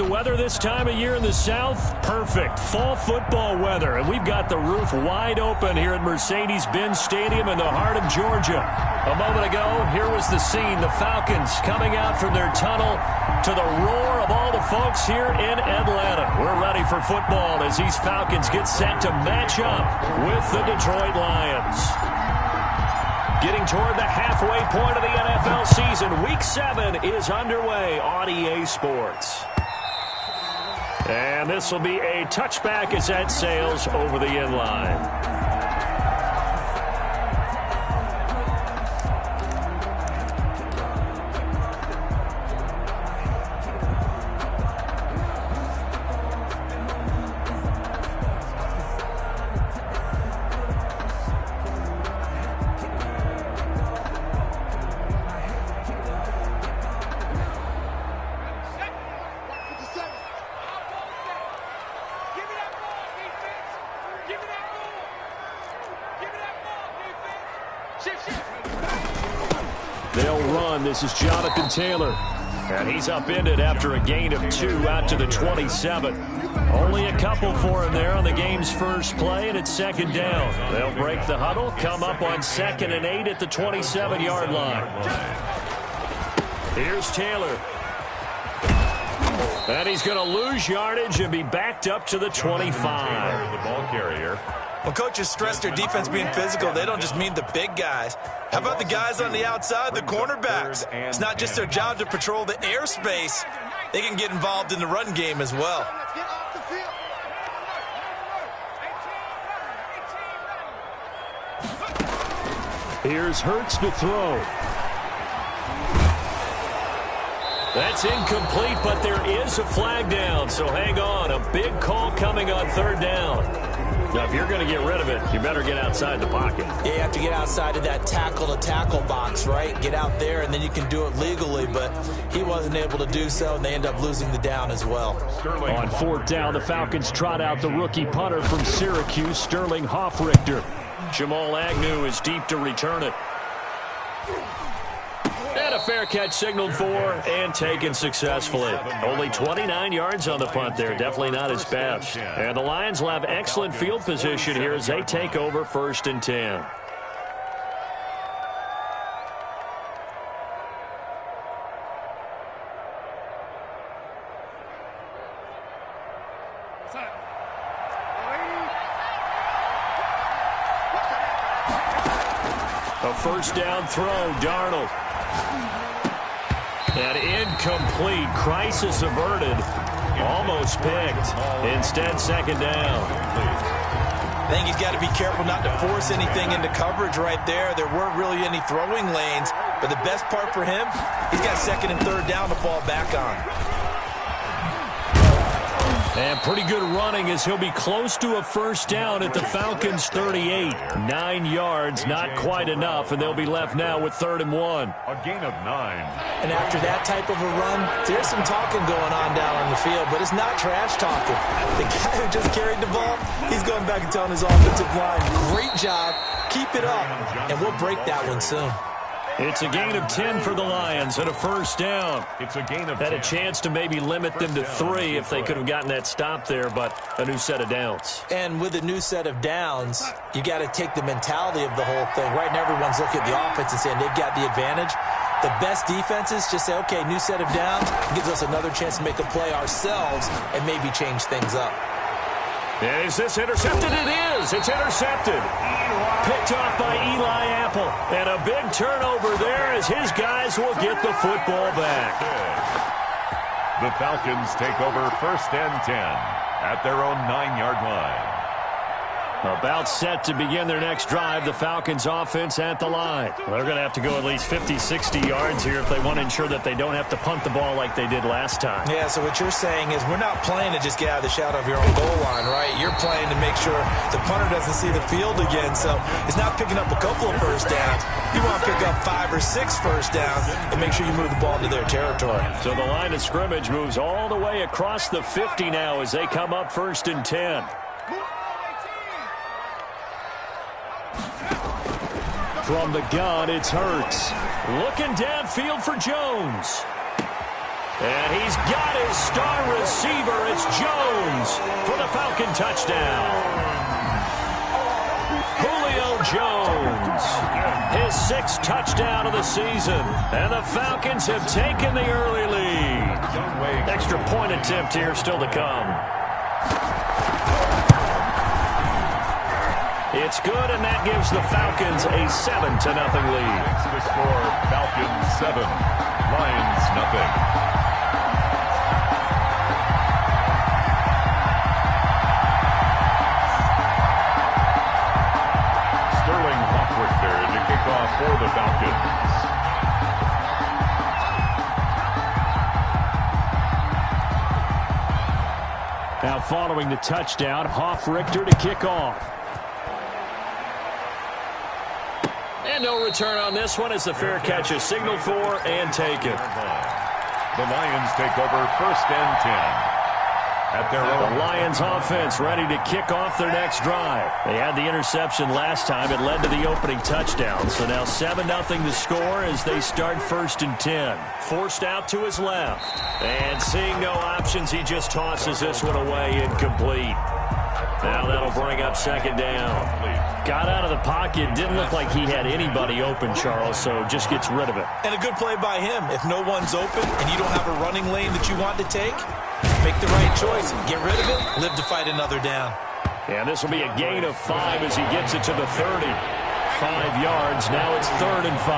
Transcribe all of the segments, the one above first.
the weather this time of year in the South? Perfect. Fall football weather. And we've got the roof wide open here at Mercedes-Benz Stadium in the heart of Georgia. A moment ago, here was the scene. The Falcons coming out from their tunnel to the roar of all the folks here in Atlanta. We're ready for football as these Falcons get set to match up with the Detroit Lions. Getting toward the halfway point of the NFL season. Week 7 is underway on EA Sports. And this will be a touchback as that sails over the end line. They'll run. This is Jonathan Taylor. And he's upended after a gain of 2 out to the 27. Only a couple for him there on the game's first play, and it's second down. They'll break the huddle, come up on 2nd and 8 at the 27-yard line. Here's Taylor. And he's going to lose yardage and be backed up to the 25. The ball carrier. When coaches stress their defense being physical, they don't just mean the big guys. How about the guys on the outside, the cornerbacks? It's not just their job to patrol the airspace. They can get involved in the run game as well. Here's Hurts to throw. That's incomplete, but there is a flag down, so hang on. A big call coming on 3rd down. Now, if you're going to get rid of it, you better get outside the pocket. Yeah, you have to get outside of that tackle-to-tackle box, right? Get out there, and then you can do it legally, but he wasn't able to do so, and they end up losing the down as well. On 4th down, the Falcons trot out the rookie punter from Syracuse, Sterling Hoffrichter. Jamal Agnew is deep to return it. And a fair catch signaled for and taken successfully. Only 29 yards on the punt there. Definitely not his best. And the Lions will have excellent field position here as they take over 1st and 10. A 1st down throw, Darnold. And incomplete. Crisis averted. Almost picked. Instead, 2nd down. I think he's got to be careful not to force anything into coverage right there. There weren't really any throwing lanes. But the best part for him, he's got 2nd and 3rd down to fall back on. And pretty good running as he'll be close to a 1st down at the Falcons' 38. 9 yards, not quite enough, and they'll be left now with 3rd and 1. A gain of 9. And after that type of a run, there's some talking going on down on the field, but it's not trash talking. The guy who just carried the ball, he's going back and telling his offensive line, great job, keep it up, and we'll break that one soon. It's a gain of 10 for the Lions and a 1st down. It's a gain of 10. Had a chance to maybe limit them to 3 if they could have gotten that stop there, but a new set of downs. And with a new set of downs, you got to take the mentality of the whole thing. Right now, everyone's looking at the offense and saying they've got the advantage. The best defenses just say, okay, new set of downs. It gives us another chance to make a play ourselves and maybe change things up. Is this intercepted? It is. It's intercepted. Picked off by Eli Apple. And a big turnover there as his guys will get the football back. The Falcons take over 1st and 10 at their own 9-yard line. About set to begin their next drive, the Falcons offense at the line. Well, they're going to have to go at least 50, 60 yards here if they want to ensure that they don't have to punt the ball like they did last time. Yeah, so what you're saying is we're not playing to just get out of the shadow of your own goal line, right? You're playing to make sure the punter doesn't see the field again. So it's not picking up a couple of 1st downs. You want to pick up 5 or 6 1st downs and make sure you move the ball into their territory. So the line of scrimmage moves all the way across the 50 now as they come up 1st and 10. From the gun, it's Hurts. Looking downfield for Jones. And he's got his star receiver. It's Jones for the Falcon touchdown. Julio Jones, his 6th touchdown of the season. And the Falcons have taken the early lead. Extra point attempt here still to come. It's good, and that gives the Falcons a 7-0 lead. The score, Falcons 7, Lions nothing. For the Falcons. Now following the touchdown, Hoff-Richter to kick off. And no return on this one as the fair catch is signaled for and taken. The Lions take over 1st and 10. At their own. The Lions offense ready to kick off their next drive. They had the interception last time. It led to the opening touchdown. So now 7-0 the score as they start 1st and 10. Forced out to his left. And seeing no options, he just tosses this one away incomplete. Now that'll bring up 2nd down. Got out of the pocket. Didn't look like he had anybody open, Charles, so just gets rid of it. And a good play by him. If no one's open and you don't have a running lane that you want to take, make the right choice. Get rid of it. Live to fight another down. And this will be a gain of 5 as he gets it to the 30. 5 yards. Now it's 3rd and 5.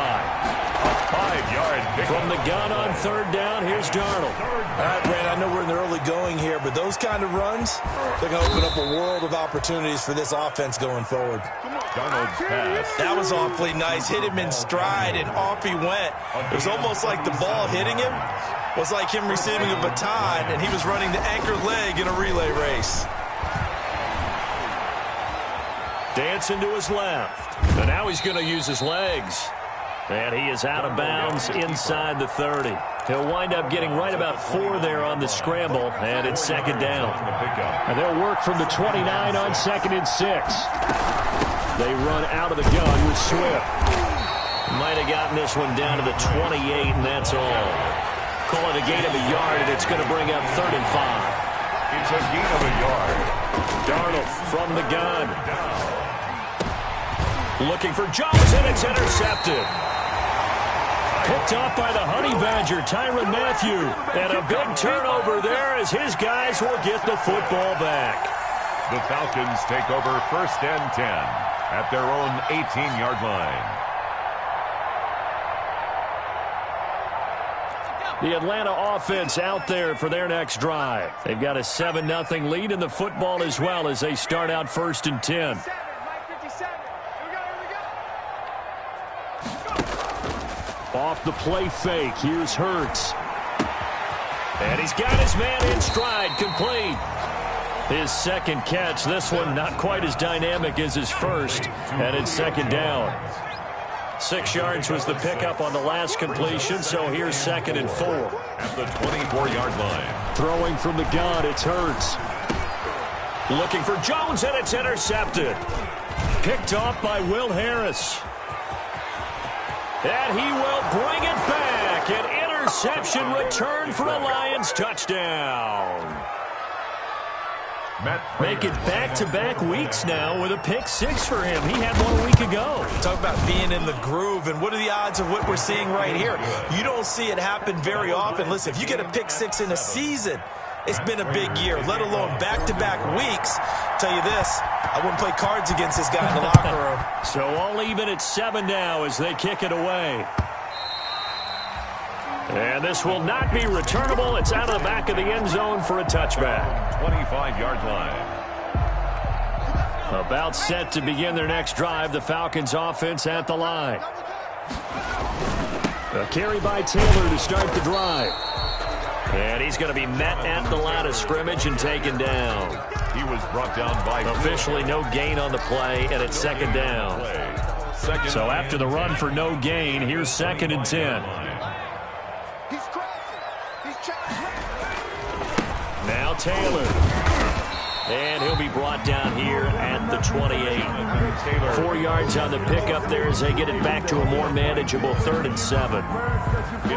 A 5-yard pick. From the gun on 3rd down, here's Darnold. All right, Brand, I know we're in the early going here, but those kind of runs, they're going to open up a world of opportunities for this offense going forward. Darnold's pass. That was awfully nice. Hit him in stride, and off he went. It was almost like the ball hitting him was like him receiving a baton, and he was running the anchor leg in a relay race. Dancing to his left. And now he's going to use his legs. And he is out of bounds inside the 30. He'll wind up getting right about 4 there on the scramble, and it's 2nd down. And they'll work from the 29 on 2nd and 6. They run out of the gun with Swift. Might have gotten this one down to the 28, and that's all. Call it a gain of a yard, and it's going to bring up 3rd and 5. It's a gain of a yard. Darnold from the gun. Looking for Jones, and it's intercepted. Picked off by the Honey Badger, Tyrann Mathieu. And a big turnover there as his guys will get the football back. The Falcons take over 1st and 10 at their own 18-yard line. The Atlanta offense out there for their next drive. They've got a 7-0 lead in the football as well as they start out 1st and 10. Off the play fake, here's Hurts. And he's got his man in stride, complete. His 2nd catch, this one not quite as dynamic as his first, and it's 2nd down. 6 yards was the pickup on the last completion, so here's 2nd and 4. At the 24-yard line. Throwing from the gun, it's Hurts. Looking for Jones, and it's intercepted. Picked off by Will Harris. And he will bring it back. An interception return for a Lions touchdown. Make it back-to-back weeks now with a pick 6 for him. He had one a week ago. Talk about being in the groove, and what are the odds of what we're seeing right here? You don't see it happen very often. Listen, if you get a pick 6 in a season, it's been a big year, let alone back-to-back weeks. Tell you this, I wouldn't play cards against this guy in the locker room. So all even at 7 now as they kick it away. And this will not be returnable. It's out of the back of the end zone for a touchback. 25-yard line. About set to begin their next drive. The Falcons offense at the line. A carry by Taylor to start the drive. And he's going to be met at the line of scrimmage and taken down. He was brought down by officially no gain on the play, and it's 2nd down. So after the run for no gain, here's 2nd and 10. Now Taylor. And he'll be brought down here at the 28. 4 yards on the pickup there as they get it back to a more manageable 3rd and 7.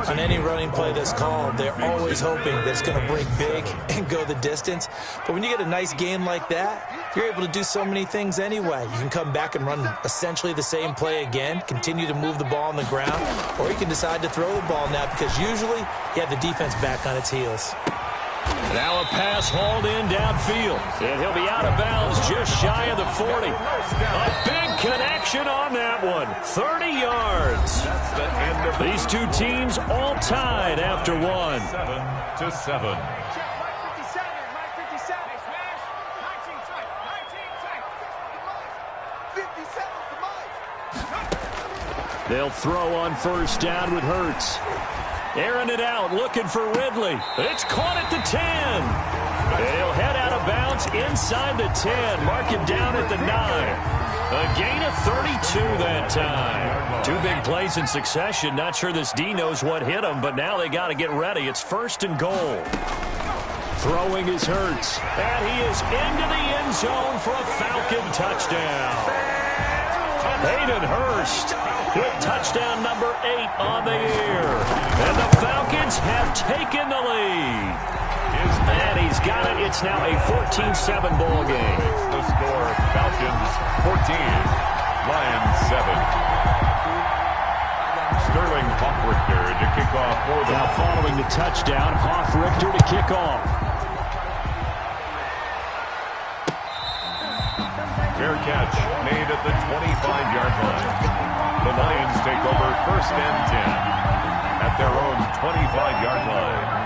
On any running play that's called, they're always hoping that it's going to break big and go the distance. But when you get a nice game like that, you're able to do so many things anyway. You can come back and run essentially the same play again, continue to move the ball on the ground, or you can decide to throw the ball now because usually you have the defense back on its heels. Now a pass hauled in downfield, and he'll be out of bounds just shy of the 40. A big connection on that one, 30 yards. That's the end of these two teams all tied after one. 7-7. They'll throw on first down with Hurts. Airing it out, looking for Ridley. It's caught at the 10. He'll head out of bounds inside the 10. Mark him down at the 9. A gain of 32 that time. 2 big plays in succession. Not sure this D knows what hit him, but now they got to get ready. It's 1st and goal. Throwing is Hurts. And he is into the end zone for a Falcon touchdown. Hayden Hurst with touchdown number 8 on the year. And the Falcons have taken the lead. And he's got it. It's now a 14-7 ball game. The score, Falcons 14, Lions 7. Sterling Hoffrichter to kick off for them. Now following the touchdown, Hoffrichter to kick off. Fair catch made at the 25-yard line. The Lions take over 1st and 10 at their own 25-yard line.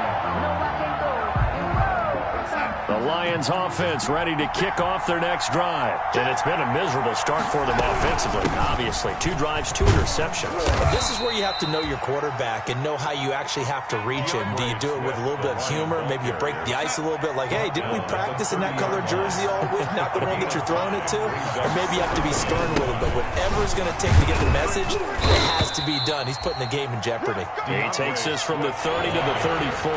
The Lions offense ready to kick off their next drive. And it's been a miserable start for them offensively, obviously. 2 drives, 2 interceptions. This is where you have to know your quarterback and know how you actually have to reach him. Do you do it with a little bit of humor? Maybe you break the ice a little bit like, hey, didn't we practice in that color jersey all week? Not the one that you're throwing it to? Or maybe you have to be stern with him. But whatever it's going to take to get the message, it has to be done. He's putting the game in jeopardy. He takes this from the 30 to the 34.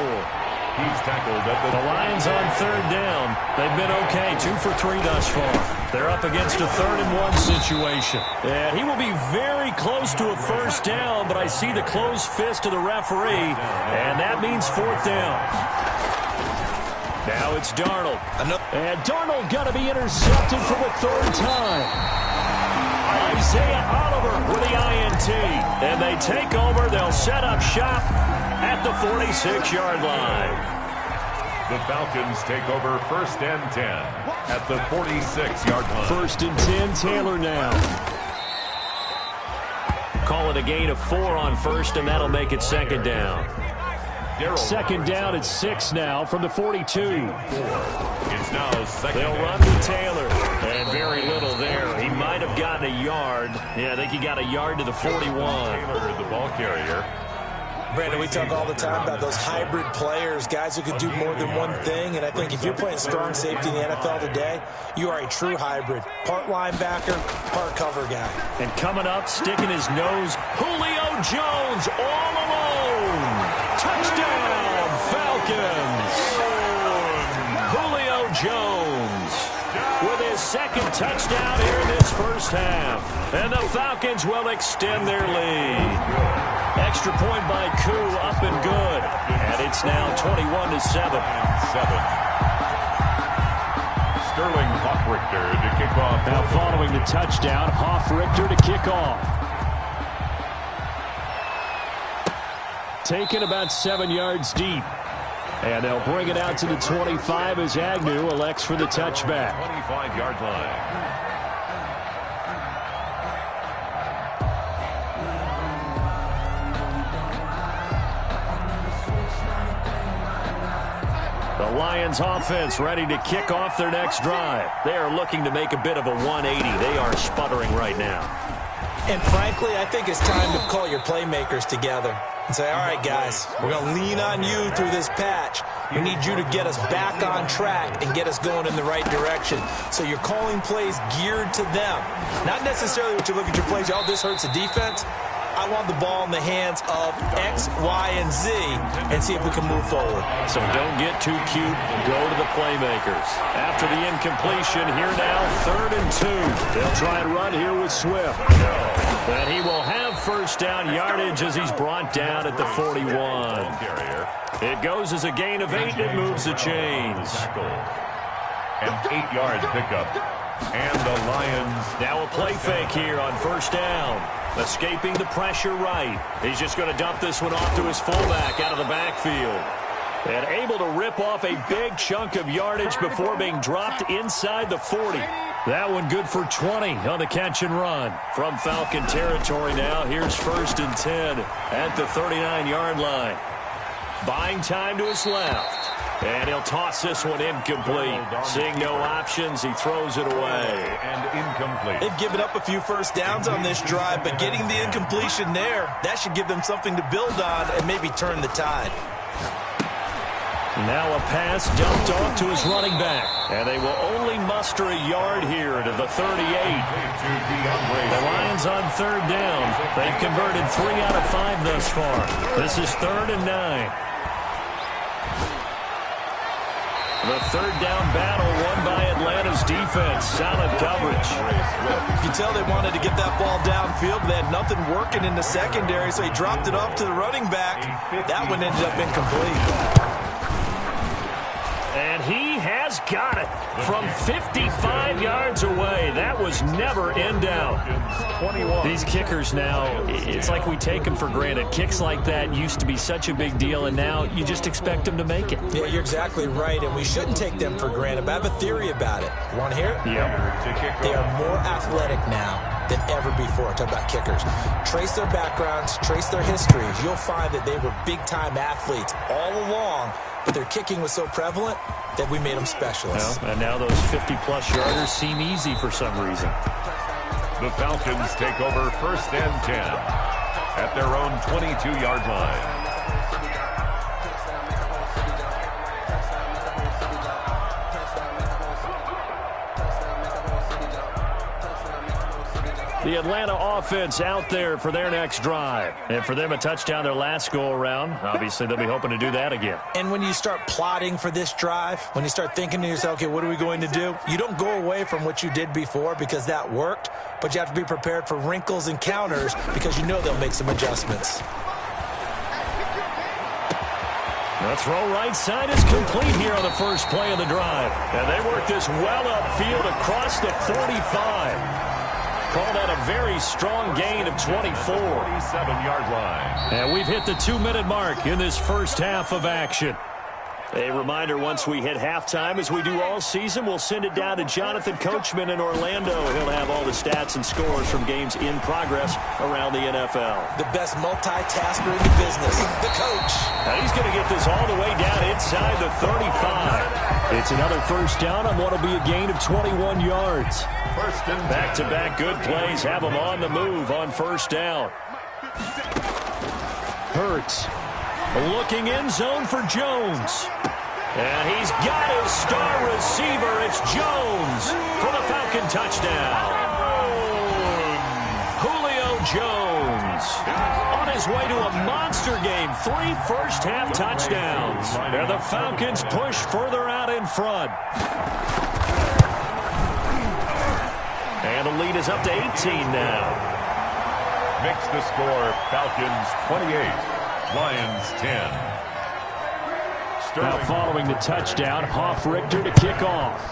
He's tackled at the Lions on 3rd down. They've been okay, 2 for 3 thus far. They're up against a 3rd and 1 situation. And he will be very close to a first down, but I see the closed fist of the referee, and that means 4th down. Now it's Darnold. And Darnold got to be intercepted for the 3rd time. Isaiah Oliver with the INT. And they take over. They'll set up shop at the 46-yard line. The Falcons take over 1st and 10 at the 46-yard line. 1st and 10, Taylor now. Call it a gain of 4 on 1st, and that'll make it 2nd down. 2nd down at 6 now from the 42. It's now 2nd. They'll run to Taylor. And very little there. He might have gotten a yard. Yeah, I think he got a yard to the 41. Taylor, the ball carrier. Brandon, we talk all the time about those hybrid players, guys who can do more than one thing, and I think if you're playing strong safety in the NFL today, you are a true hybrid. Part linebacker, part cover guy. And coming up, sticking his nose, Julio Jones all alone. Touchdown, Falcons. Julio Jones with his 2nd touchdown here in this first half. And the Falcons will extend their lead. Extra point by Koo, up and good. And it's now 21-7. Sterling Hoffrichter to kick off. Now following the touchdown, Hoffrichter to kick off. Taken about 7 yards deep. And they'll bring it out to the 25 as Agnew elects for the touchback. 25-yard line. The Lions offense ready to kick off their next drive. They are looking to make a bit of a 180. They are sputtering right now. And frankly, I think it's time to call your playmakers together and say, all right, guys, we're going to lean on you through this patch. We need you to get us back on track and get us going in the right direction. So you're calling plays geared to them. Not necessarily what you look at your plays, oh, this hurts the defense. I want the ball in the hands of X, Y, and Z and see if we can move forward. So don't get too cute. Go to the playmakers. After the incompletion, here now, 3rd and 2. They'll try and run here with Swift. And he will have first down yardage as he's brought down at the 41. It goes as a gain of 8, and it moves the chains. An 8-yard pickup. And the Lions. Now a play fake here on first down. Escaping the pressure right. He's just going to dump this one off to his fullback out of the backfield. And able to rip off a big chunk of yardage before being dropped inside the 40. That one good for 20 on the catch and run. From Falcon territory now, here's 1st and 10 at the 39-yard line. Buying time to his left. And he'll toss this one incomplete. Seeing no options, he throws it away. And incomplete. They've given up a few first downs on this drive, but getting the incompletion there, that should give them something to build on and maybe turn the tide. Now a pass dumped off to his running back. And they will only muster a yard here to the 38. The Lions on 3rd down. They've converted 3 out of 5 thus far. This is 3rd and 9. The 3rd down battle won by Atlanta's defense. Solid coverage. You can tell they wanted to get that ball downfield. They had nothing working in the secondary, so he dropped it off to the running back. That one ended up incomplete. And he has got it from 55 yards away. That was never in doubt. These kickers now, it's like we take them for granted. Kicks like that used to be such a big deal, and now you just expect them to make it. Yeah, you're exactly right, and we shouldn't take them for granted. But I have a theory about it. You want to hear it? Yep. They are more athletic now than ever before. Talk about kickers. Trace their backgrounds, trace their histories. You'll find that they were big-time athletes all along, but their kicking was so prevalent that we made them specialists. Well, and now those 50-plus yarders seem easy for some reason. The Falcons take over 1st and 10 at their own 22-yard line. The Atlanta offense out there for their next drive. And for them, a touchdown their last go-around. Obviously, they'll be hoping to do that again. And when you start plotting for this drive, when you start thinking to yourself, okay, what are we going to do? You don't go away from what you did before because that worked, but you have to be prepared for wrinkles and counters because you know they'll make some adjustments. The throw right side is complete here on the first play of the drive. And they work this well upfield across the 45. Call that a very strong gain of 24. 47-yard line. And we've hit the 2-minute mark in this first half of action. A reminder, once we hit halftime, as we do all season, we'll send it down to Jonathan Coachman in Orlando. He'll have all the stats and scores from games in progress around the NFL. The best multitasker in the business, the coach. Now he's going to get this all the way down inside the 35. It's another first down on what will be a gain of 21 yards. Back-to-back good plays have them on the move on first down. Hurts looking end zone for Jones. And he's got his star receiver. It's Jones for the Falcon touchdown. Julio Jones on his way to a monster game. 3 first-half touchdowns. And the Falcons push further out in front. And the lead is up to 18 now. Makes the score Falcons 28. Lions 10. Now following the touchdown, Hoff-Richter to kick off.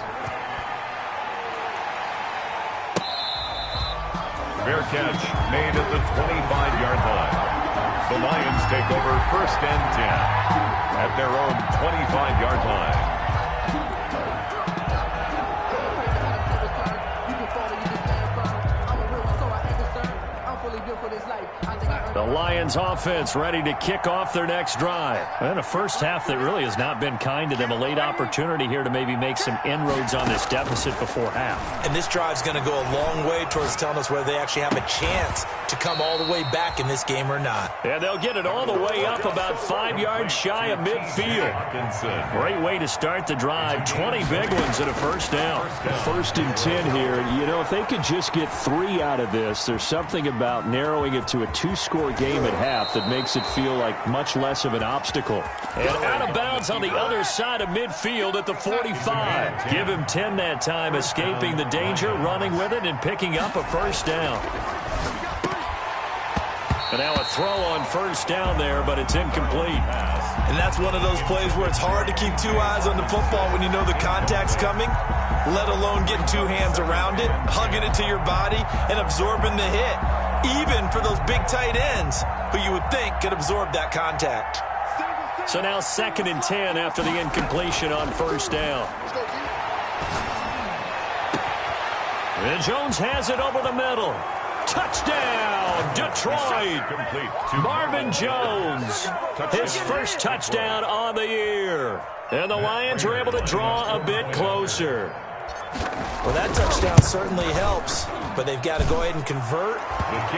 Fair catch made at the 25-yard line. The Lions take over 1st and 10 at their own 25-yard line. The Lions offense ready to kick off their next drive. And a first half that really has not been kind to them. A late opportunity here to maybe make some inroads on this deficit before half. And this drive's going to go a long way towards telling us whether they actually have a chance to come all the way back in this game or not. And they'll get it all the way up about 5 yards shy of midfield. Great way to start the drive. 20 big ones and a first down. 1st and 10 here. You know, if they could just get 3 out of this, there's something about narrowing it to a 2-score game at half that makes it feel like much less of an obstacle. And out of bounds on the other side of midfield at the 45. Give him 10 that time, escaping the danger, running with it, and picking up a first down. And now a throw on first down there, but it's incomplete. And that's one of those plays where it's hard to keep 2 eyes on the football when you know the contact's coming, let alone getting 2 hands around it, hugging it to your body, and absorbing the hit, even for those big tight ends who you would think could absorb that contact. So now 2nd and 10 after the incompletion on first down. And Jones has it over the middle. Touchdown, Detroit. Marvin Jones, his first touchdown on the year. And the Lions are able to draw a bit closer. Well, that touchdown certainly helps, but they've got to go ahead and convert,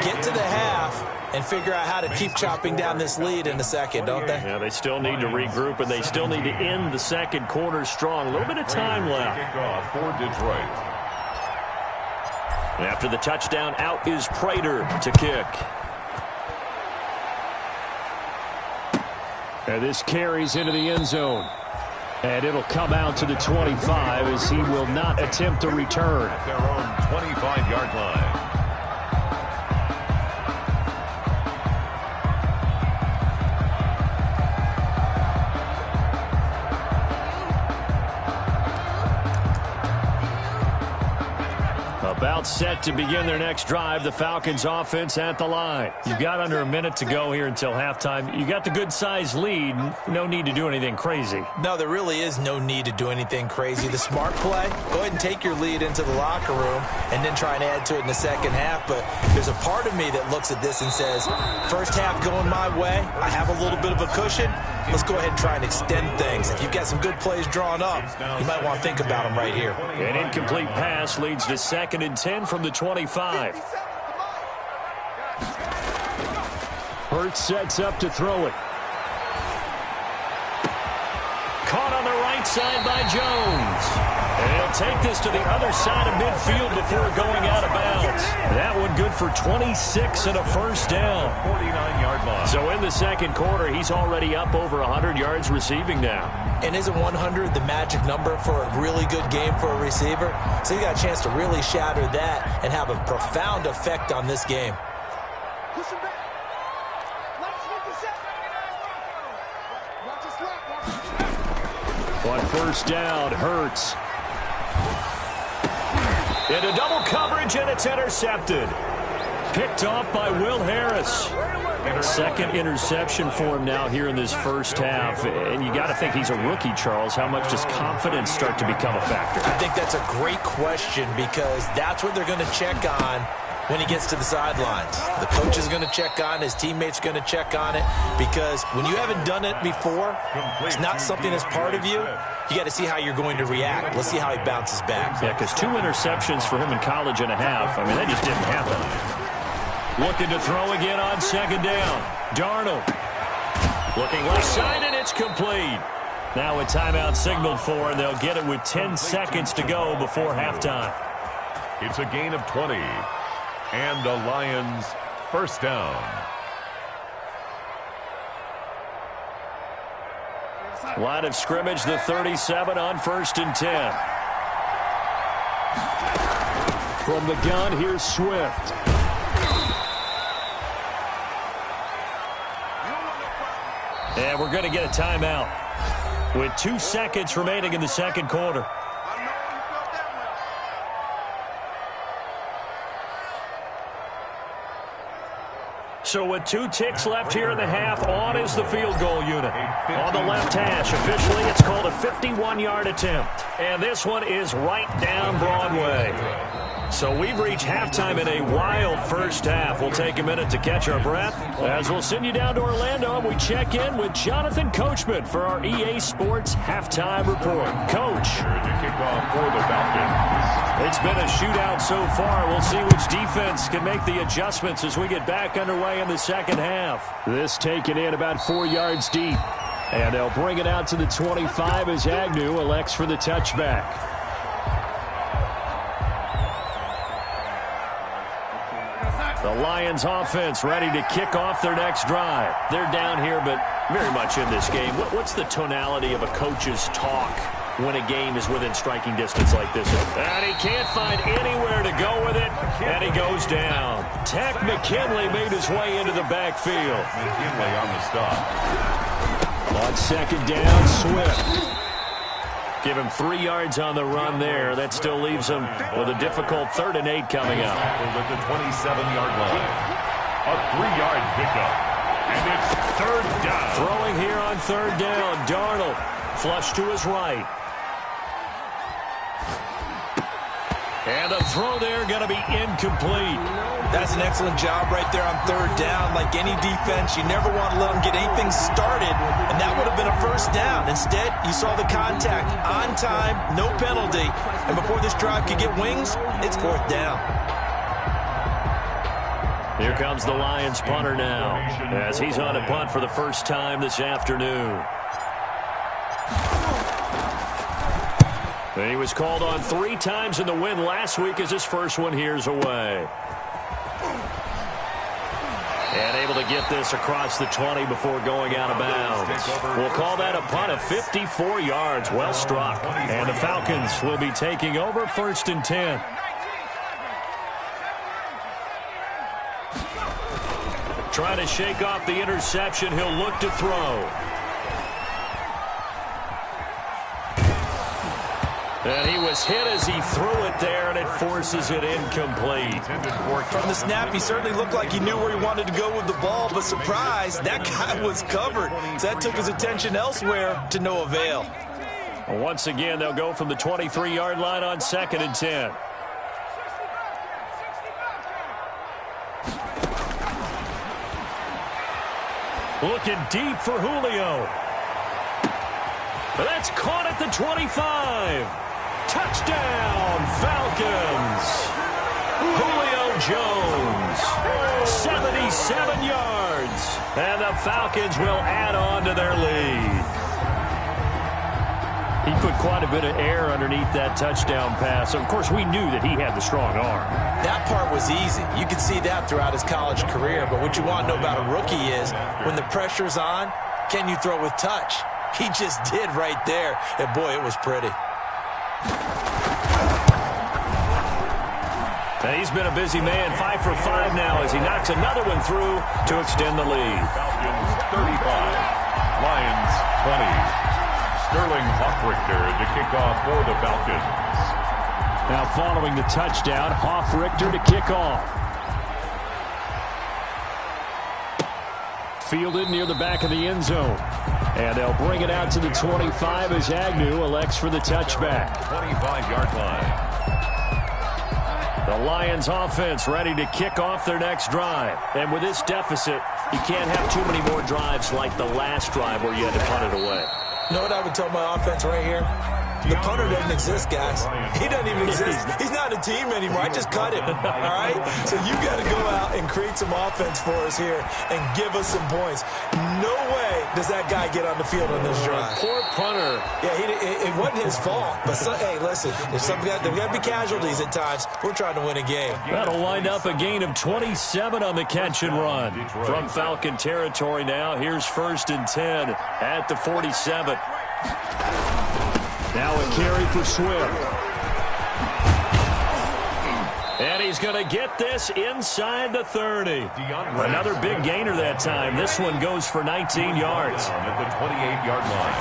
get to the half, and figure out how to keep chopping down this lead in the second, don't they? Yeah, they still need to regroup, and they still need to end the second quarter strong. A little bit of time left. Kickoff for Detroit. After the touchdown, out is Prater to kick. And this carries into the end zone. And it'll come out to the 25 as he will not attempt a return. At their own 25-yard line. About set to begin their next drive. The Falcons offense at the line. You've got under a minute to go here until halftime. You got the good-sized lead. No need to do anything crazy. No, there really is no need to do anything crazy. The smart play, go ahead and take your lead into the locker room and then try and add to it in the second half. But there's a part of me that looks at this and says, first half going my way, I have a little bit of a cushion. Let's go ahead and try and extend things. If you've got some good plays drawn up, you might want to think about them right here. An incomplete pass leads to 2nd and 10 from the 25. Hurts sets up to throw it. Caught on the right side by Jones. And he'll take this to the other side of midfield before going out of bounds. That one good for 26 and a first down. 49-yard line. So in the second quarter, he's already up over 100 yards receiving now. And isn't 100 the magic number for a really good game for a receiver? So you got a chance to really shatter that and have a profound effect on this game. On first down, Hurts. Into double coverage, and it's intercepted. Picked off by Will Harris. Second interception for him now here in this first half. And you got to think he's a rookie, Charles. How much does confidence start to become a factor? I think that's a great question because that's what they're going to check on when he gets to the sidelines. The coach is going to check on it. His teammates are going to check on it because when you haven't done it before, it's not something that's part of you. You got to see how you're going to react. Let's see how he bounces back. Yeah, because 2 interceptions for him in college and a half. I mean, that just didn't happen. Looking to throw again on second down. Darnold. Looking left side, and it's complete. Now a timeout signaled for, and they'll get it with 10 seconds to go before halftime. It's a gain of 20. And the Lions first down. Line of scrimmage, the 37 on 1st and 10. From the gun, here's Swift. And we're going to get a timeout with 2 seconds remaining in the second quarter. So with 2 ticks left here in the half, on is the field goal unit. On the left hash, officially it's called a 51-yard attempt. And this one is right down Broadway. So we've reached halftime in a wild first half. We'll take a minute to catch our breath as we'll send you down to Orlando and we check in with Jonathan Coachman for our EA Sports Halftime Report. Coach. To kick off for the Falcons. It's been a shootout so far. We'll see which defense can make the adjustments as we get back underway in the second half. This taken in about 4 yards deep. And they'll bring it out to the 25 as Agnew elects for the touchback. The Lions offense ready to kick off their next drive. They're down here, but very much in this game. What's the tonality of a coach's talk when a game is within striking distance like this? And he can't find anywhere to go with it, and he goes down. Tech McKinley made his way into the backfield. McKinley on the stop. On second down, Swift. Give him 3 yards on the run there. That still leaves him with a difficult 3rd and 8 coming up. At the 27-yard line. A 3-yard pickup. And it's 3rd down. Throwing here on 3rd down. Darnold flush to his right. And the throw there going to be incomplete. That's an excellent job right there on 3rd down. Like any defense, you never want to let them get anything started, and that would have been a 1st down. Instead, you saw the contact on time, no penalty, and before this drive could get wings, it's 4th down. Here comes the Lions punter now as he's on a punt for the first time this afternoon. He was called on 3 times in the win last week as his first one here's away. And able to get this across the 20 before going out of bounds. We'll call that a punt of 54 yards. Well struck. And the Falcons will be taking over 1st and 10. Trying to shake off the interception. He'll look to throw. And he was hit as he threw it there, and it forces it incomplete. From the snap, he certainly looked like he knew where he wanted to go with the ball, but surprise, that guy was covered. So that took his attention elsewhere to no avail. Once again, they'll go from the 23-yard line on 2nd and 10. Looking deep for Julio. That's caught at the 25. Touchdown, Falcons. Julio Jones, 77 yards. And the Falcons will add on to their lead. He put quite a bit of air underneath that touchdown pass. Of course, we knew that he had the strong arm. That part was easy. You could see that throughout his college career. But what you want to know about a rookie is when the pressure's on, can you throw with touch? He just did right there. And, boy, it was pretty. And he's been a busy man, 5 for 5 now as he knocks another one through to extend the lead. Falcons 35, Lions 20. Sterling Hoffrichter to kick off for the Falcons. Now following the touchdown, Hoffrichter to kick off. Fielded near the back of the end zone. And they'll bring it out to the 25 as Agnew elects for the touchback. 25-yard line. The Lions offense ready to kick off their next drive. And with this deficit, you can't have too many more drives like the last drive where you had to punt it away. You know what I would tell my offense right here? The punter doesn't exist, guys. He doesn't even exist. He's not a team anymore. I just cut him, all right? So you got to go out and create some offense for us here and give us some points. No way does that guy get on the field on this drive. Poor punter. Yeah, it wasn't his fault. But, hey, listen, there's got to be casualties at times. We're trying to win a game. That'll wind up a gain of 27 on the catch and run. From Falcon territory now, here's 1st and 10 at the 47. Now a carry for Swift. And he's going to get this inside the 30. Another big gainer that time. This one goes for 19 yards. At the 28-yard line.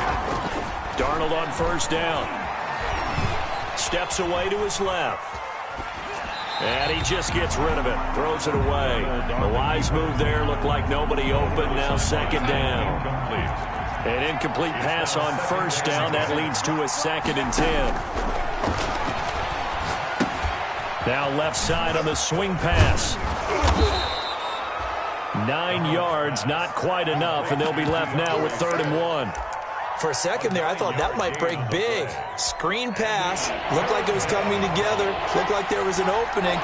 Darnold on 1st down. Steps away to his left. And he just gets rid of it. Throws it away. A wise move there. Looked like nobody open. Now 2nd down. An incomplete pass on 1st down. That leads to a 2nd and 10. Now left side on the swing pass. 9 yards, not quite enough, and they'll be left now with 3rd and 1. For a second there, I thought that might break big. Screen pass. Looked like it was coming together. Looked like there was an opening.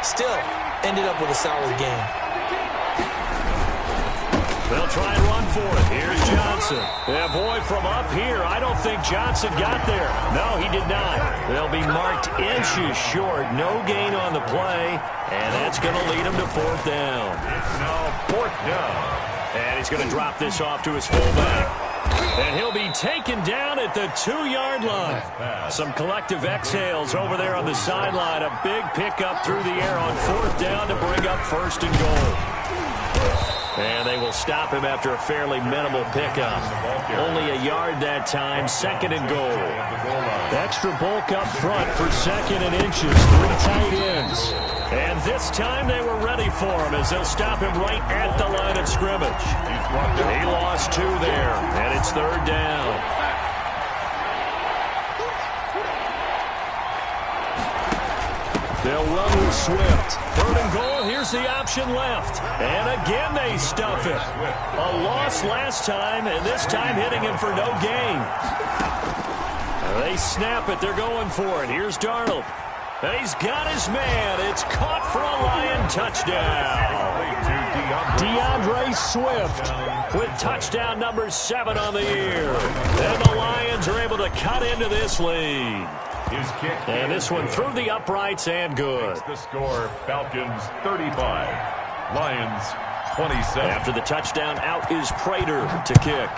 Still, ended up with a solid game. They'll try and run for it. Here's Johnson. Yeah, boy, from up here, I don't think Johnson got there. No, he did not. They'll be marked inches short. No gain on the play, and that's going to lead him to 4th down. It's now 4th down. And he's going to drop this off to his fullback. And he'll be taken down at the 2-yard line. Some collective exhales over there on the sideline. A big pickup through the air on 4th down to bring up 1st and goal. And they will stop him after a fairly minimal pickup. Only a yard that time, 2nd and goal. Extra bulk up front for 2nd and inches. 3 tight ends. And this time they were ready for him as they'll stop him right at the line of scrimmage. He lost 2 there, and it's 3rd down. They'll run with Swift. 3rd and goal, here's the option left. And again they stuff it. A loss last time, and this time hitting him for no gain. They snap it, they're going for it. Here's Darnold. And he's got his man. It's caught for a Lion touchdown. DeAndre Swift with touchdown number 7 on the year. And the Lions are able to cut into this lead. And this one through the uprights and good. The score, Falcons 35, Lions 27. After the touchdown, out is Prater to kick.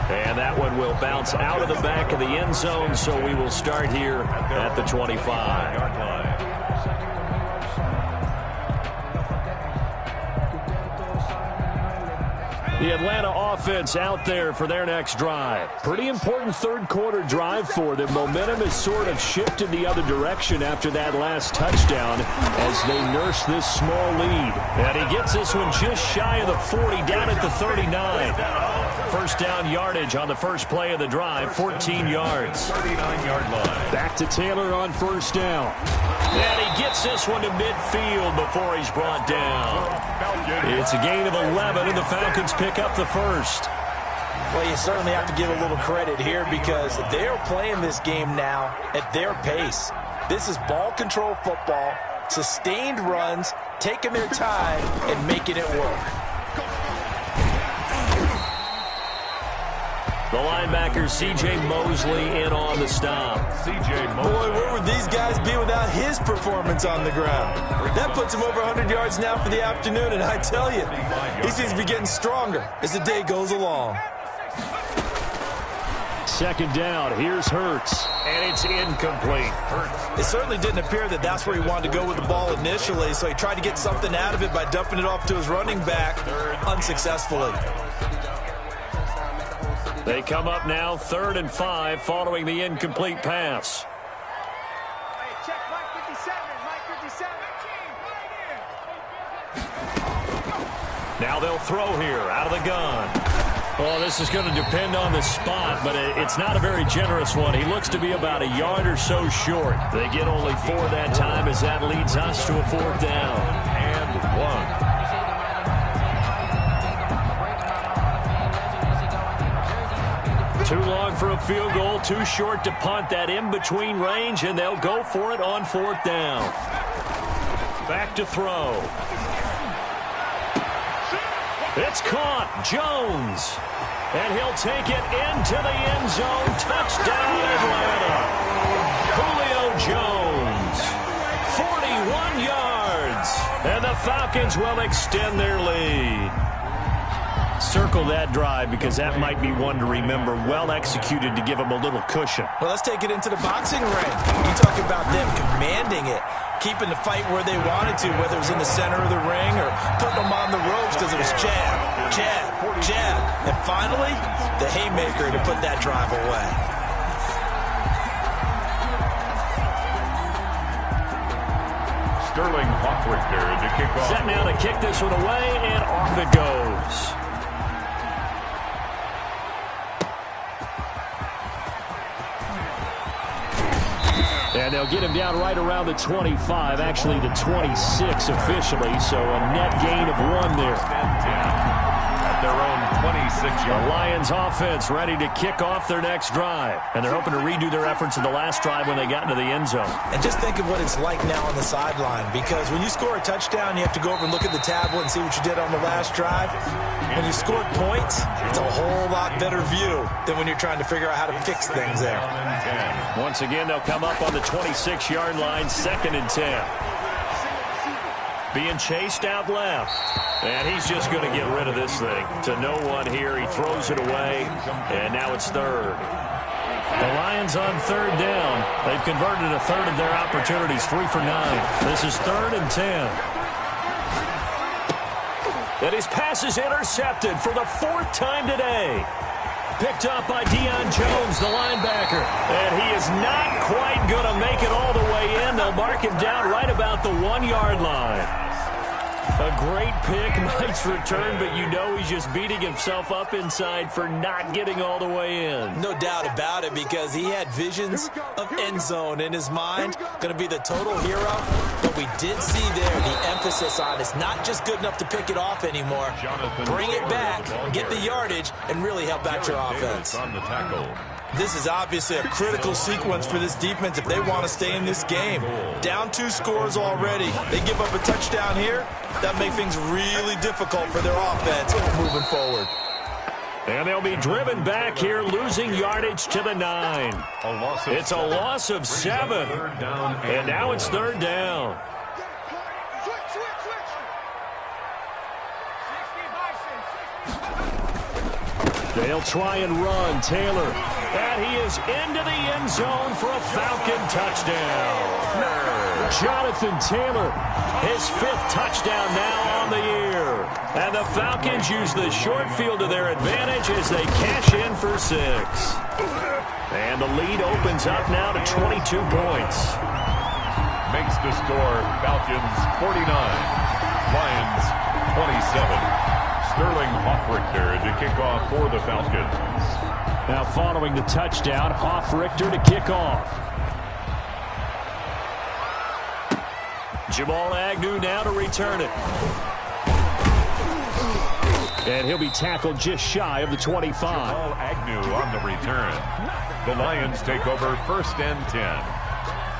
And that one will bounce out of the back of the end zone, so we will start here at the 25-yard line. The Atlanta offense out there for their next drive. Pretty important 3rd quarter drive for them. Momentum has sort of shifted the other direction after that last touchdown as they nurse this small lead. And he gets this one just shy of the 40, down at the 39. 1st down yardage on the first play of the drive, 14 yards. 39-yard line. Back to Taylor on 1st down. And he gets this one to midfield before he's brought down. It's a gain of 11, and the Falcons pick up the 1st. Well, you certainly have to give a little credit here because they are playing this game now at their pace. This is ball control football, sustained runs, taking their time, and making it work. The linebacker, C.J. Mosley, in on the stop. C.J. Mosley. Boy, where would these guys be without his performance on the ground? That puts him over 100 yards now for the afternoon, and I tell you, he seems to be getting stronger as the day goes along. 2nd down, here's Hurts. And it's incomplete. It certainly didn't appear that that's where he wanted to go with the ball initially, so he tried to get something out of it by dumping it off to his running back unsuccessfully. They come up now 3rd and 5 following the incomplete pass. Now they'll throw here out of the gun. Well, this is going to depend on the spot, but it's not a very generous one. He looks to be about a yard or so short. They get only 4 that time as that leads us to a 4th down. And 1. Too long for a field goal, too short to punt. That in-between range, and they'll go for it on 4th down. Back to throw. It's caught. Jones. And he'll take it into the end zone. Touchdown, Atlanta. Julio Jones. 41 yards. And the Falcons will extend their lead. Circle that drive because that might be one to remember. Well executed to give them a little cushion. Well, let's take it into the boxing ring. You talk about them commanding it, keeping the fight where they wanted to, whether it was in the center of the ring or putting them on the ropes because it was jab, jab, jab. And finally, the haymaker to put that drive away. Sterling Hawkwrichter to kick off. Set now to kick this one away, and off it goes. And they'll get him down right around the 25, actually the 26 officially, so a net gain of 1 there. At their own 26-yard. The Lions offense ready to kick off their next drive. And they're hoping to redo their efforts in the last drive when they got into the end zone. And just think of what it's like now on the sideline, because when you score a touchdown, you have to go over and look at the tablet and see what you did on the last drive. When you scored points, it's a whole lot better view than when you're trying to figure out how to fix things there. Once again, they'll come up on the 26-yard line, 2nd and 10. Being chased out left. And he's just going to get rid of this thing. To no one here. He throws it away. And now it's 3rd. The Lions on 3rd down. They've converted a 1/3 of their opportunities, 3 for 9. This is 3rd and 10. And his pass is intercepted for the 4th time today. Picked up by Deion Jones, the linebacker. And he is not quite going to make it all the way in. They'll mark him down right about the 1-yard line. A great pick, nice return, but you know he's just beating himself up inside for not getting all the way in. No doubt about it, because he had visions of end zone in his mind. Going to be the total hero. But we did see there the emphasis on it's not just good enough to pick it off anymore. Bring it back, get the yardage, and really help out your offense. On the tackle. This is obviously a critical sequence for this defense if they want to stay in this game. Down 2 scores already. They give up a touchdown here. That makes things really difficult for their offense moving forward. And they'll be driven back here, losing yardage to the 9. It's a loss of 7. And now it's 3rd down. They'll try and run. Taylor. And he is into the end zone for a Falcon touchdown. Jonathan Taylor, his 5th touchdown now on the year. And the Falcons use the short field to their advantage as they cash in for 6. And the lead opens up now to 22 points. Makes the score Falcons 49, Lions 27. Sterling Hoffrichter to kick off for the Falcons. Now following the touchdown, Hoffrichter to kick off. Jamal Agnew now to return it. And he'll be tackled just shy of the 25. Jamal Agnew on the return. The Lions take over 1st and 10.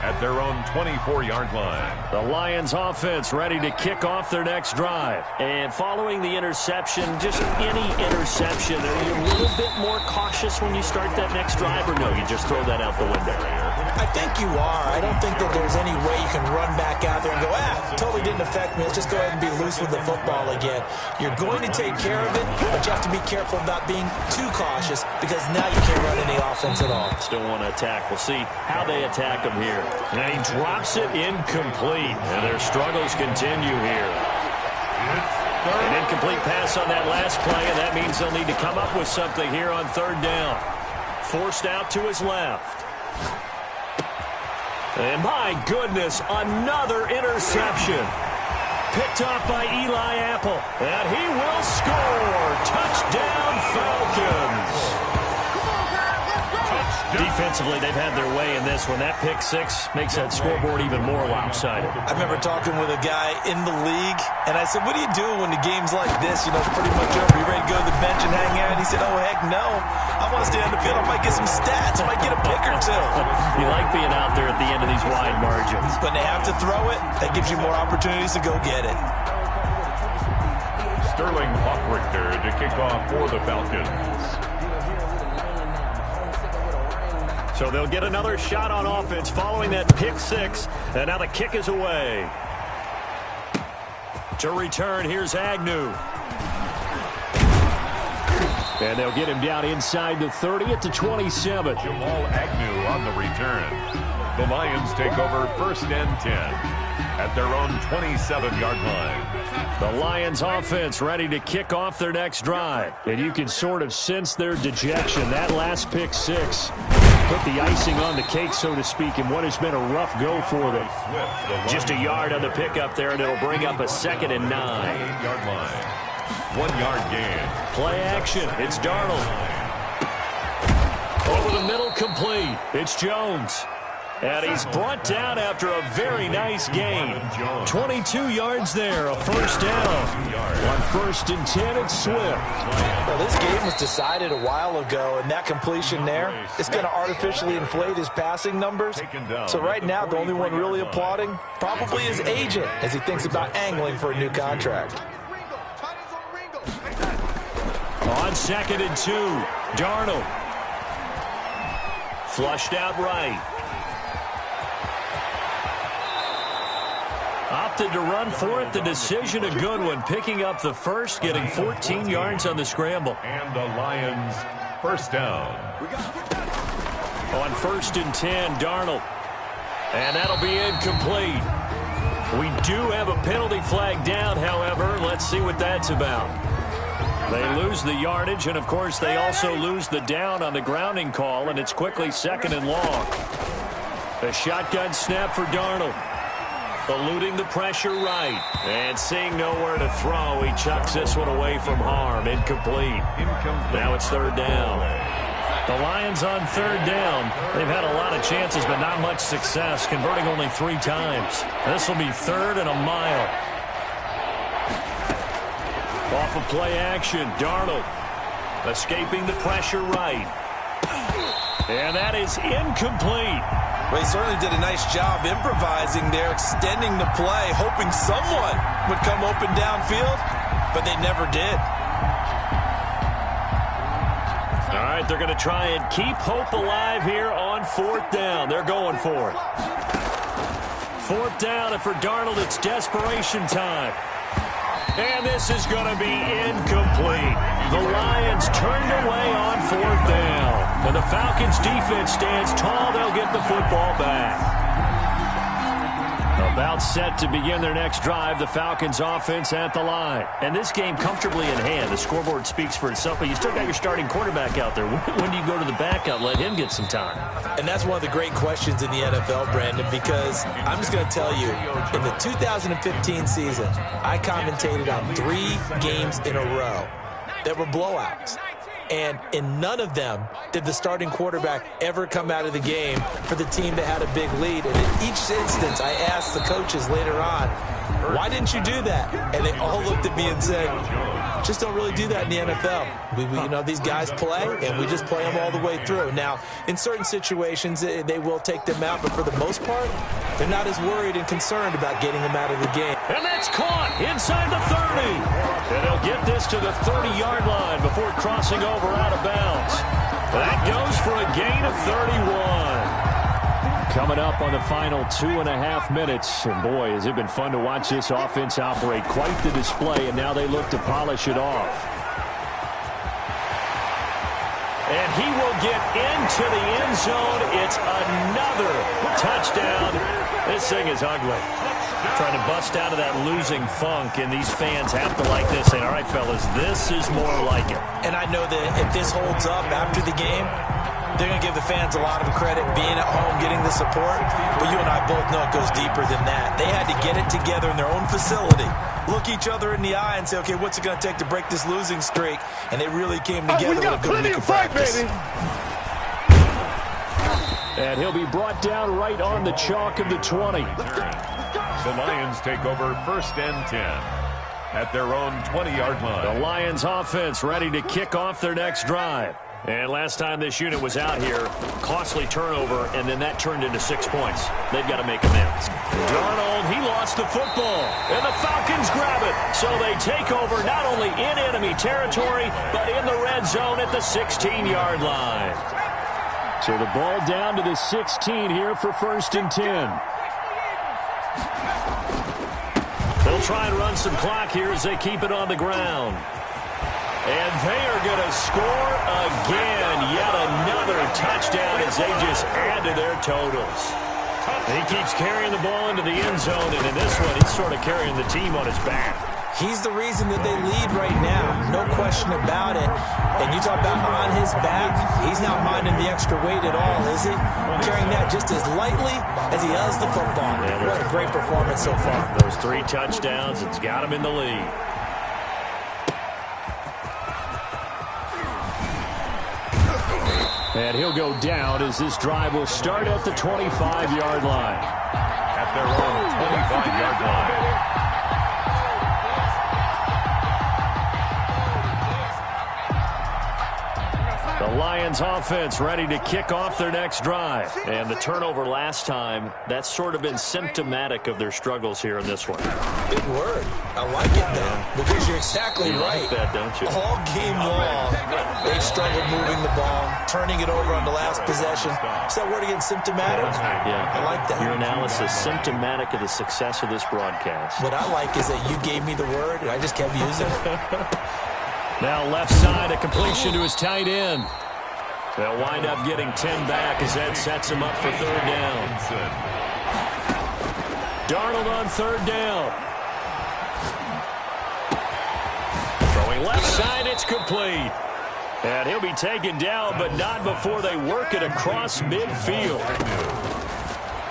At their own 24-yard line. The Lions offense ready to kick off their next drive. And following the interception, just any interception, are you a little bit more cautious when you start that next drive, or no, you just throw that out the window? I think you are. I don't think that there's any way you can run back out there and go, totally didn't affect me. Let's just go ahead and be loose with the football again. You're going to take care of it, but you have to be careful about being too cautious, because now you can't run any offense at all. Still want to attack. We'll see how they attack him here. And he drops it incomplete. And their struggles continue here. An incomplete pass on that last play, and that means they'll need to come up with something here on 3rd down. Forced out to his left. And my goodness, another interception. Picked off by Eli Apple. And he will score. Touchdown, Falcons. Defensively, they've had their way in this one. That pick 6 makes that scoreboard even more lopsided. I remember talking with a guy in the league, and I said, what do you do when the game's like this? You know, it's pretty much over. You ready to go to the bench and hang out? And he said, oh, heck no. I want to stay on the field. I might get some stats. I might get a pick or 2. You like being out there at the end of these wide margins. When they have to throw it, that gives you more opportunities to go get it. Sterling Hoffrichter to kick off for the Falcons. So they'll get another shot on offense following that pick 6. And now the kick is away. To return, here's Agnew. And they'll get him down inside the 30 at the 27. Jamal Agnew on the return. The Lions take over 1st and 10 at their own 27-yard line. The Lions offense ready to kick off their next drive. And you can sort of sense their dejection. That last pick 6 put the icing on the cake, so to speak, in what has been a rough go for them. Just a yard on the pickup there, and it'll bring up a 2nd and 9. 8-yard line. 1-yard gain. Play action. It's Darnold. Over the middle, complete. It's Jones. And he's brought down after a very nice gain. 22 yards there, a first down. On 1st and 10, it's Swift. Well, this game was decided a while ago, and that completion there is going to artificially inflate his passing numbers. So right now, the only one really applauding probably his agent as he thinks about angling for a new contract. On 2nd and 2, Darnold. Flushed out right. Opted to run for it. The decision a good one. Picking up the first, getting 14 yards on the scramble. And the Lions first down. On 1st and 10, Darnold. And that'll be incomplete. We do have a penalty flag down, however. Let's see what that's about. They lose the yardage, and, of course, they also lose the down on the grounding call, and it's quickly 2nd and long. A shotgun snap for Darnold. Eluding the pressure right. And seeing nowhere to throw, he chucks this one away from harm. Incomplete. Now it's 3rd down. The Lions on 3rd down. They've had a lot of chances, but not much success, converting only 3 times. This will be 3rd and a mile. Off of play action, Darnold escaping the pressure right. And that is incomplete. Well, he certainly did a nice job improvising there, extending the play, hoping someone would come open downfield, but they never did. All right, they're going to try and keep hope alive here on 4th down. They're going for it. 4th down, and for Darnold, it's desperation time. And this is going to be incomplete. The Lions turned away on 4th down. And the Falcons' defense stands tall. They'll get the football back. About set to begin their next drive, the Falcons' offense at the line. And this game comfortably in hand. The scoreboard speaks for itself, but you still got your starting quarterback out there. When do you go to the backup, let him get some time? And that's one of the great questions in the NFL, Brandon, because I'm just going to tell you, in the 2015 season, I commentated on 3 games in a row that were blowouts. And in none of them did the starting quarterback ever come out of the game for the team that had a big lead. And in each instance, I asked the coaches later on, why didn't you do that? And they all looked at me and said, just don't really do that in the NFL. You know, these guys play, and we just play them all the way through. Now, in certain situations, they will take them out, but for the most part, they're not as worried and concerned about getting them out of the game. And that's caught inside the 30. And they'll get this to the 30-yard line before crossing over out of bounds. That goes for a gain of 31. Coming up on the final 2.5 minutes. And boy, has it been fun to watch this offense operate. Quite the display, and now they look to polish it off. And he will get into the end zone. It's another touchdown. This thing is ugly. Trying to bust out of that losing funk, and these fans have to like this. And all right, fellas, this is more like it. And I know that if this holds up after the game, they're going to give the fans a lot of credit being at home, getting the support. But you and I both know it goes deeper than that. They had to get it together in their own facility, look each other in the eye and say, okay, what's it going to take to break this losing streak? And they really came together with a good week of practice. And he'll be brought down right on the chalk of the 20. The Lions take over 1st and 10 at their own 20-yard line. The Lions offense ready to kick off their next drive. And last time this unit was out here, costly turnover, and then that turned into 6 points. They've got to make amends. Darnold, he lost the football, and the Falcons grab it. So they take over not only in enemy territory, but in the red zone at the 16-yard line. So the ball down to the 16 here for 1st and 10. They'll try and run some clock here as they keep it on the ground. And they are going to score again. Yet another touchdown as they just add to their totals. He keeps carrying the ball into the end zone, and in this one, he's sort of carrying the team on his back. He's the reason that they lead right now. No question about it. And you talk about on his back, he's not minding the extra weight at all, is he? Carrying that just as lightly as he does the football. What a great performance so far. Those 3 touchdowns, it's got him in the lead. And he'll go down as this drive will start at the 25-yard line. At their own 25-yard line. The Lions offense ready to kick off their next drive. And the turnover last time, that's sort of been symptomatic of their struggles here in this one. Big word. I like it, though, because you're exactly right. You like that, don't you? All game long, they've struggled moving the ball, turning it over on the last possession. Is that word again, symptomatic? Yeah. I like that. Your analysis, symptomatic of the success of this broadcast. What I like is that you gave me the word, and I just kept using it. Now left side, a completion to his tight end. They'll wind up getting 10 back as that sets him up for third down. Darnold on third down. Throwing left side, it's complete. And he'll be taken down, but not before they work it across midfield.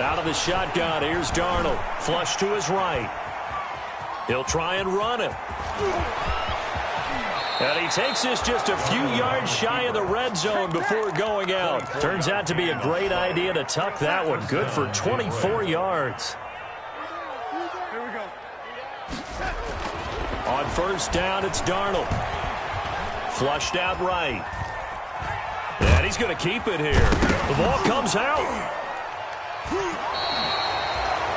Out of the shotgun, here's Darnold. Flush to his right. He'll try and run it. And he takes this just a few yards shy of the red zone before going out. Turns out to be a great idea to tuck that one. Good for 24 yards. Here we go. On first down, it's Darnold. Flushed out right. And he's going to keep it here. The ball comes out.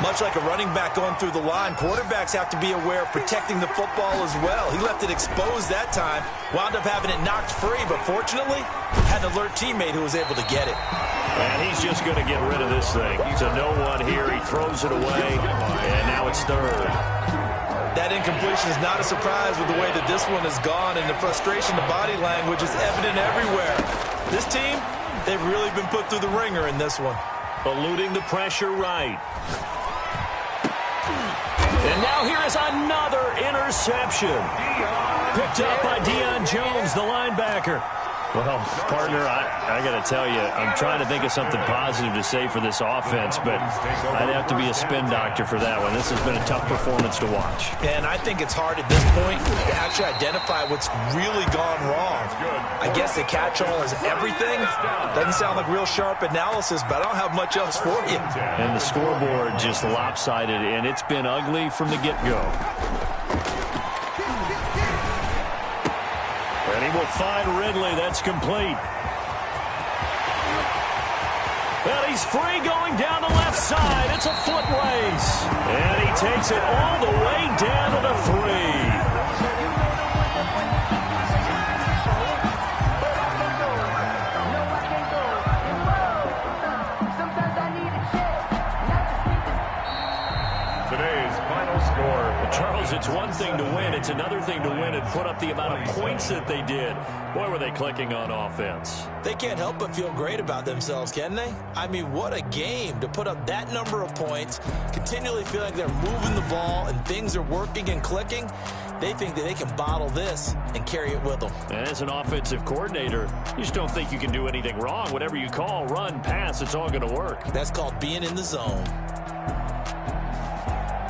Much like a running back going through the line, quarterbacks have to be aware of protecting the football as well. He left it exposed that time, wound up having it knocked free, but fortunately, had an alert teammate who was able to get it. And he's just going to get rid of this thing. To no one here, he throws it away, and now it's third. That incompletion is not a surprise with the way that this one has gone, and the frustration, the body language is evident everywhere. This team, they've really been put through the ringer in this one. Eluding the pressure right. And now here is another interception. Picked up by Deion Jones, the linebacker. Well, partner, I got to tell you, I'm trying to think of something positive to say for this offense, but I'd have to be a spin doctor for that one. This has been a tough performance to watch. And I think it's hard at this point to actually identify what's really gone wrong. I guess the catch-all is everything. Doesn't sound like real sharp analysis, but I don't have much else for you. And the scoreboard just lopsided, and it's been ugly from the get-go. And he will find Ridley. That's complete. And he's free going down the left side. It's a foot race. And he takes it all the way down to the 3. Today's final score. Charles, it's one thing to win. It's another thing to win and put up the amount of points that they did. Boy, were they clicking on offense. They can't help but feel great about themselves, can they? I mean, what a game to put up that number of points, continually feeling like they're moving the ball and things are working and clicking. They think that they can bottle this and carry it with them. And as an offensive coordinator, you just don't think you can do anything wrong. Whatever you call, run, pass, it's all going to work. That's called being in the zone.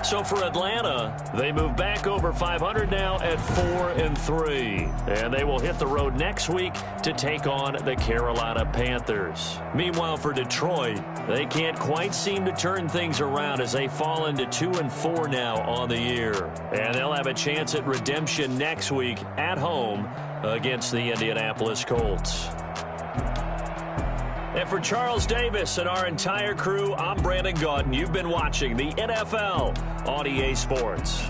So for Atlanta, they move back over 500 now at 4-3. And they will hit the road next week to take on the Carolina Panthers. Meanwhile, for Detroit, they can't quite seem to turn things around as they fall into 2-4 now on the year. And they'll have a chance at redemption next week at home against the Indianapolis Colts. And for Charles Davis and our entire crew, I'm Brandon Gaudin. You've been watching the NFL on EA Sports.